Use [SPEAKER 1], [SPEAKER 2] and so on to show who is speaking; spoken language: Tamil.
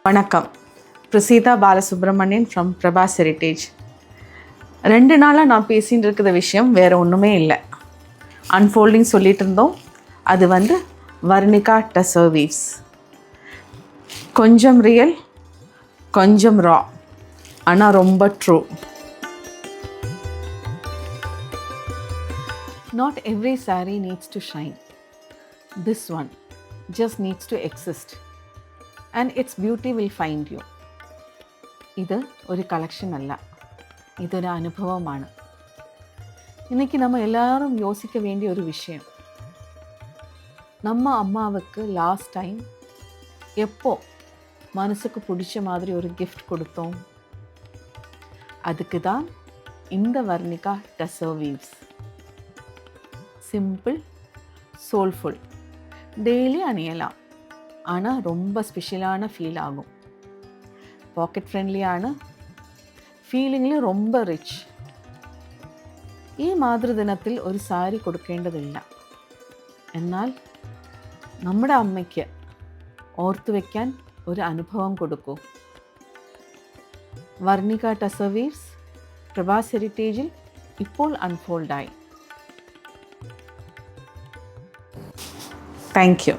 [SPEAKER 1] வணக்கம். Praseetha Balasubramanian from Prabhas heritage. 2 நாளாக நான் பேசின்னு இருக்கிற விஷயம் வேறு ஒன்றுமே இல்லை. அன்ஃபோல்டிங் சொல்லிகிட்டு இருந்தோம். அது வர்ணிகா டசர் வீவ்ஸ். கொஞ்சம் ரியல், கொஞ்சம் ரா, ஆனால் ரொம்ப true. Not every saree needs to shine. This one just needs to exist. And its beauty will find you. ഇത് ഒരു കളക്ഷൻ അല്ല, ഇതൊരു അനുഭവമാണ്. ഇன்றைக்கி நம்ம எல்லாரும் யோசிக்க வேண்டிய ஒரு விஷயம், நம்ம அம்மாவுக்கு லாஸ்ட் டைம் எப்போ மனசுக்கு பிடிச்ச மாதிரி ஒரு கிஃப்ட் கொடுத்தோம்? அதுக்கு தான் இந்த Varnika tussar weaves. Simple, soulful, daily அணியலாம். ஆனால் ரொம்ப ஸ்பெஷலான ஃபீல் ஆகும். പോക്കറ്റ് ഫ്രണ്ട്ലിയാണ്, ഫീലിംഗിൽ ரொம்ப റിച്ച്. ഈ മാതൃദിനത്തിൽ ഒരു സാരി കൊടുക്കേണ്ടതില്ല. എന്നാൽ നമ്മുടെ അമ്മയ്ക്ക് ഓർത്തു വയ്ക്കാൻ ഒരു അനുഭവം കൊടുക്കൂ. വർണിക ടസർ വീവ്സ് പ്രഭാസ് ഹെറിറ്റേജിൽ ഇപ്പോൾ അൺഫോൾഡായി. Thank you.